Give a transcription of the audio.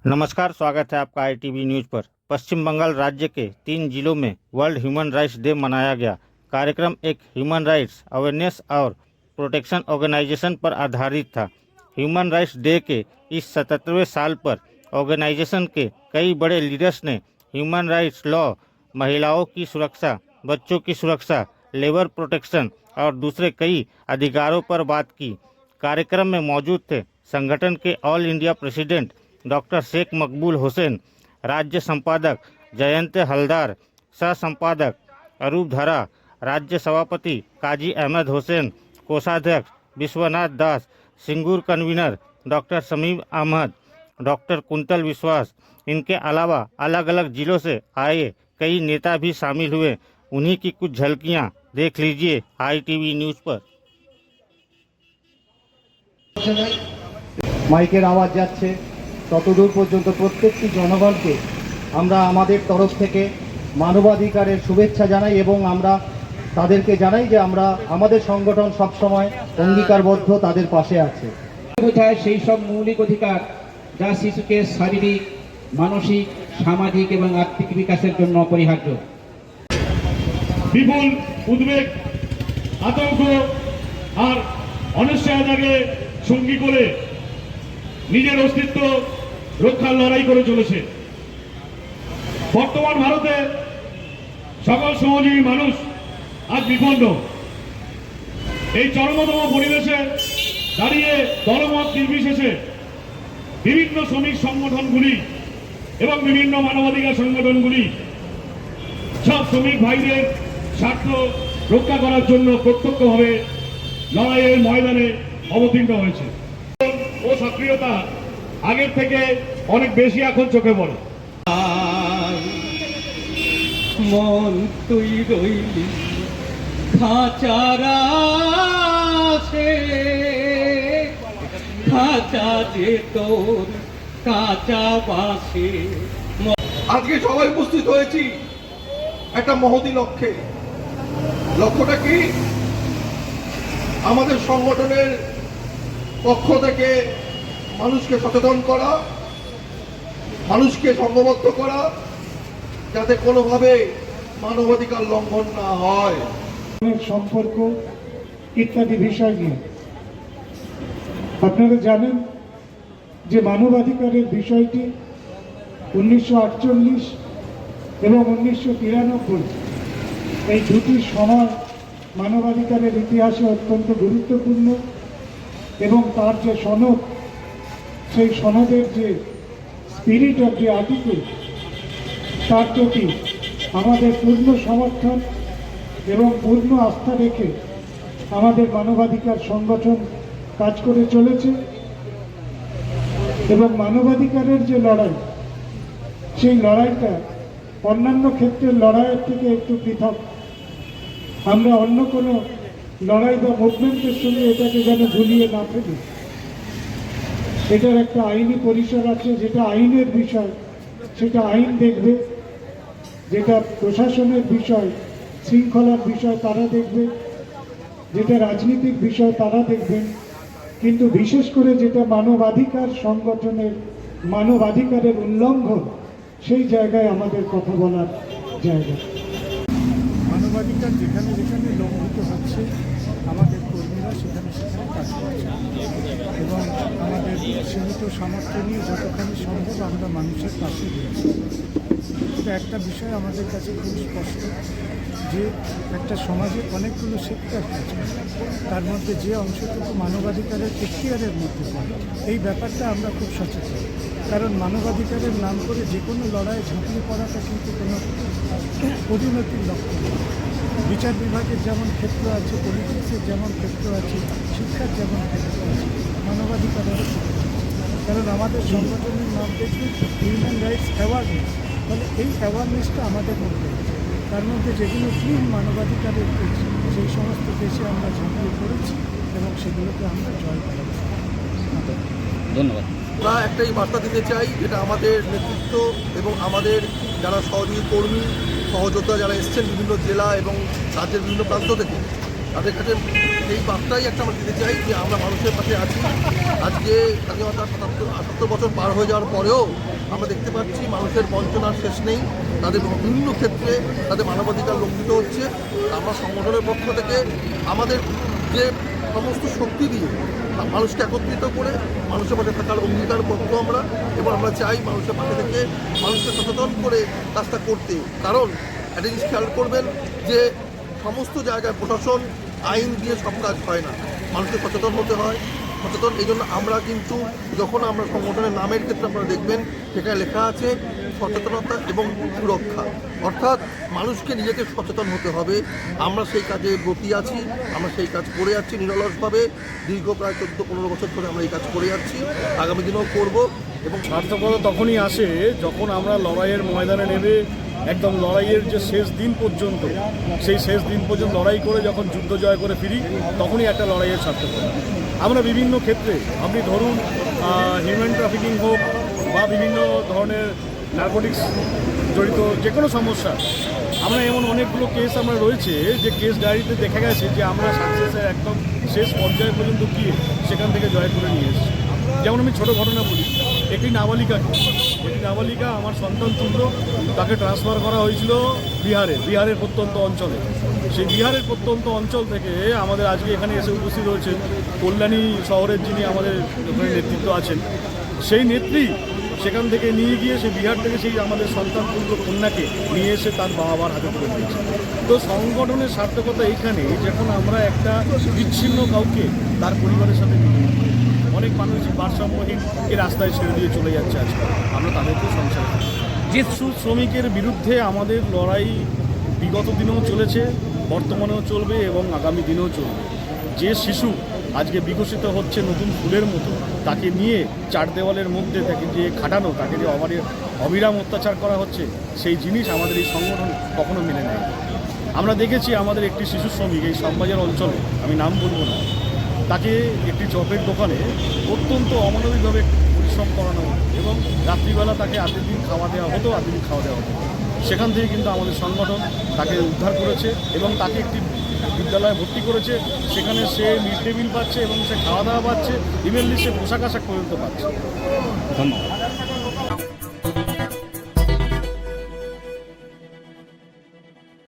नमस्कार, स्वागत है आपका आईटीवी न्यूज़ पर। पश्चिम बंगाल राज्य के 3 जिलों में वर्ल्ड ह्यूमन राइट्स डे मनाया गया। कार्यक्रम एक ह्यूमन राइट्स अवेयरनेस और प्रोटेक्शन ऑर्गेनाइजेशन पर आधारित था। ह्यूमन राइट्स डे के इस 77वें साल पर ऑर्गेनाइजेशन के कई बड़े लीडर्स ने ह्यूमन राइट्स लॉ, महिलाओं की सुरक्षा, बच्चों की सुरक्षा, लेबर प्रोटेक्शन और दूसरे कई अधिकारों पर बात की। कार्यक्रम में मौजूद थे संगठन के all India president doctor Sheikh Maqbool Hussain, राज्य संपादक जयंत हलदार, सह संपादक अरूप धरा, राज्य सभापति काजी अहमद हुसैन, कोषाध्यक्ष Biswanath Das, Singur convener doctor Samim Ahmed, doctor Kuntal Biswas. इनके अलावा अलग अलग जिलों से आए कई नेता भी शामिल हुए। उन्हीं की कुछ झलकियां देख लीजिए आईटीवी न्यूज़ पर। মাইকের আওয়াজ যাচ্ছে ততদূর পর্যন্ত প্রত্যেকটি জনগণকে আমরা আমাদের তরফ থেকে মানবাধিকারের শুভেচ্ছা জানাই এবং আমরা তাদেরকে জানাই যে আমরা আমাদের সংগঠন সব সময় অঙ্গীকারবদ্ধ তাদের পাশে আছে। বোঝায় সেই সব মৌলিক অধিকার যা শিশুকে শারীরিক, মানসিক, সামাজিক এবং আর্থিক বিকাশের জন্য অপরিহার্য। বিপুল উদ্বেগ, আতঙ্ক আর অনিশ্চয়তাকে সঙ্গী করে নিজের অস্তিত্ব রক্ষার লড়াই করে চলেছে। বর্তমান ভারতে সকল শ্রমজীবী মানুষ আজ বিপন্ন। এই চরমতম পরিবেশে দাঁড়িয়ে দলমত নির্বিশেষে বিভিন্ন শ্রমিক সংগঠনগুলি এবং বিভিন্ন মানবাধিকার সংগঠনগুলি সব শ্রমিক ভাইদের স্বার্থ রক্ষা করার জন্য প্রত্যক্ষভাবে লড়াইয়ের ময়দানে অবতীর্ণ হয়েছে ও সক্রিয়তা আগের থেকে অনেক বেশি এখন চোখে পড়ে। মন তুই রইলি খাঁচারা সে খাঁচা যে তোর কাঁচা বাসে। আজকে সবাই উপস্থিত হয়েছি একটা মহতী লক্ষ্যে। লক্ষ্যটা কি? আমাদের সংগঠনের পক্ষ থেকে মানুষকে সচেতন করা, মানুষকে সংঘবদ্ধ করা, যাতে কোনোভাবে মানবাধিকার লঙ্ঘন না হয়। সম্পর্ক ইত্যাদি বিষয় নিয়ে আপনারা জানেন যে মানবাধিকারের বিষয়টি 1948 এবং 1993 এই দুটি সময় মানবাধিকারের ইতিহাসে অত্যন্ত গুরুত্বপূর্ণ এবং তার যে সনদ, সেই সনদের যে স্পিরিট অফ দি আর্টিকেল, তার প্রতি আমাদের পূর্ণ সমর্থন এবং পূর্ণ আস্থা রেখে আমাদের মানবাধিকার সংগঠন কাজ করে চলেছে। এবং মানবাধিকারের যে লড়াই, সেই লড়াইটা অন্যান্য ক্ষেত্রের লড়াইয়ের থেকে একটু পৃথক। আমরা অন্য কোনো লড়াই বা মুভমেন্টের সঙ্গে এটাকে যেন ঝুলিয়ে না ফেলি। এটার একটা আইনি পরিসর আছে, যেটা আইনের বিষয় সেটা আইন দেখবে, যেটা প্রশাসনের বিষয়, শৃঙ্খলার বিষয় তারা দেখবে, যেটা রাজনীতিক বিষয় তারা দেখবেন, কিন্তু বিশেষ করে যেটা মানবাধিকার সংগঠনের মানবাধিকারের উল্লঙ্ঘন, সেই জায়গায় আমাদের কথা বলার জায়গা। মানবাধিকার যেখানে যেখানে লঙ্ঘিত হচ্ছে আমাদের কর্মীরা সেখানে সেখানে কাজ করছে এবং আমাদের সীমিত সামর্থ্য নিয়ে যতখানি সম্ভব আমরা মানুষের পাশে রয়েছি। কিন্তু একটা বিষয় আমাদের কাছে খুব স্পষ্ট যে একটা সমাজে অনেকগুলো সেক্টর আছে, তার মধ্যে যে অংশটুকু মানবাধিকারের এখতিয়ারের মধ্যে পড়ে, এই ব্যাপারটা আমরা খুব সচেতন। কারণ মানবাধিকারের নাম করে যে কোনো লড়াইয়ে ঝাঁপিয়ে পড়াটা কিন্তু কোনো পরিণতির লক্ষ্য নয়। বিচার বিভাগের যেমন ক্ষেত্র আছে, পলিটিক্সের যেমন ক্ষেত্র আছে, শিক্ষার যেমন ক্ষেত্র আছে, মানবাধিকারেরও ক্ষেত্র আছে। কারণ আমাদের সংগঠনের নাম দেখবে হিউম্যান রাইটস অ্যাওয়ারনেস, ফলে এই অ্যাওয়ারনেসটা আমাদের মধ্যে আছে। তার মধ্যে যেগুলো ক্লিন মানবাধিকারের দেশ, সেই সমস্ত দেশে আমরা ঝাঁপিয়ে পড়েছি এবং সেগুলোকে আমরা জয় করেছি। ধন্যবাদ। আমরা একটাই বার্তা দিতে চাই, যেটা আমাদের নেতৃত্ব এবং আমাদের যারা সহযোগী কর্মী, সহযোদ্ধা যারা এসছেন বিভিন্ন জেলা এবং রাজ্যের বিভিন্ন প্রান্ত থেকে, তাদের কাছে এই বার্তাই একটা আমরা দিতে চাই যে আমরা মানুষের পাশে আছি। আজকে স্বাধীনতা ৭৭ বছর পার হয়ে যাওয়ার পরেও আমরা দেখতে পাচ্ছি মানুষের বঞ্চনার শেষ নেই, তাদের বিভিন্ন ক্ষেত্রে তাদের মানবাধিকার লঙ্ঘিত হচ্ছে। আমরা সংগঠনের পক্ষ থেকে আমাদের যে সমস্ত শক্তি দিয়ে মানুষকে একত্রিত করে মানুষের পাশে থাকার অঙ্গীকারবদ্ধ আমরা, এবং আমরা চাই মানুষের পাশে থেকে মানুষকে সচেতন করে কাজটা করতে। কারণ একটা জিনিস খেয়াল করবেন যে সমস্ত জায়গায় প্রশাসন আইন দিয়ে সব কাজ হয় না, মানুষকে সচেতন হতে হয়। সচেতন এই জন্য আমরা কিন্তু যখন আমরা সংগঠনের নামের ক্ষেত্রে আপনারা দেখবেন সেখানে লেখা আছে সচেতনতা এবং সুরক্ষা, অর্থাৎ মানুষকে নিজেকে সচেতন হতে হবে। আমরা সেই কাজে ব্রতী আছি, আমরা সেই কাজ করে যাচ্ছি নিরলসভাবে। দীর্ঘ প্রায় 14-15 বছর ধরে আমরা এই কাজ করে যাচ্ছি, আগামী দিনেও করব। এবং সার্থকতা তখনই আসে যখন আমরা লড়াইয়ের ময়দানে নেমে একদম লড়াইয়ের যে শেষ দিন পর্যন্ত, সেই শেষ দিন পর্যন্ত লড়াই করে যখন যুদ্ধ জয় করে ফিরি, তখনই একটা লড়াইয়ের সার্থকতা। আমরা বিভিন্ন ক্ষেত্রে, আপনি ধরুন হিউম্যান ট্রাফিকিং হোক বা বিভিন্ন ধরনের নার্কোটিক্স জড়িত যে কোনো সমস্যা, আমরা এমন অনেকগুলো কেস আমরা রয়েছে যে কেস ডায়েরিতে দেখা গেছে যে আমরা সাকসেসের একদম শেষ পর্যায় পর্যন্ত গিয়ে সেখান থেকে জয় করে নিয়ে এসেছি। যেমন আমি ছোটো ঘটনা বলি, একটি নাবালিকা আমার সন্তান তুল্য, তাকে ট্রান্সফার করা হয়েছিল বিহারের প্রত্যন্ত অঞ্চলে। সেই বিহারের প্রত্যন্ত অঞ্চল থেকে আমাদের আজকে এখানে এসে উপস্থিত হয়েছে কল্যাণী শহরের যিনি আমাদের ওখানে নেতৃত্ব আছেন, সেই নেত্রী সেখান থেকে নিয়ে গিয়ে সেই বিহার থেকে সেই আমাদের সন্তান তুল্য কন্যাকে নিয়ে এসে তার বাবার হাতে তুলে দিয়েছে। তো সংগঠনের সার্থকতা এইখানে, যখন আমরা একটা বিচ্ছিন্ন কাউকে তার পরিবারের সাথে মিলিয়ে অনেক মানুষ ভারসাম্যহীন এই রাস্তায় ছেড়ে দিয়ে চলে যাচ্ছে, আজকাল আমরা তাদেরকেও সংসার করি। যে শ্রমিকের বিরুদ্ধে আমাদের লড়াই বিগত দিনেও চলেছে, বর্তমানেও চলবে এবং আগামী দিনেও চলবে। যে শিশু আজকে বিকশিত হচ্ছে নতুন ফুলের মতো, তাকে নিয়ে চার দেওয়ালের মধ্যে তাকে যে খাটানো, তাকে যে অবিরাম অত্যাচার করা হচ্ছে, সেই জিনিস আমাদের এই সংগঠন কখনো মেনে নেয়। আমরা দেখেছি আমাদের একটি শিশু শ্রমিক এই শ্যামবাজার অঞ্চলে, আমি নাম বলবো না, তাকে একটি চপের দোকানে অত্যন্ত অমানবিকভাবে পরিশ্রম করানো হতো এবং রাত্রিবেলা তাকে আধেক দিন খাওয়া দেওয়া হতো। সেখান থেকে কিন্তু আমাদের সংগঠন তাকে উদ্ধার করেছে এবং তাকে একটি বিদ্যালয়ে ভর্তি করেছে। সেখানে সে মিড ডে মিল পাচ্ছে এবং সে খাওয়া দাওয়া পাচ্ছে, ইভেনলি সে পোশাক আশাক পর্যন্ত পাচ্ছে। ধন্যবাদ।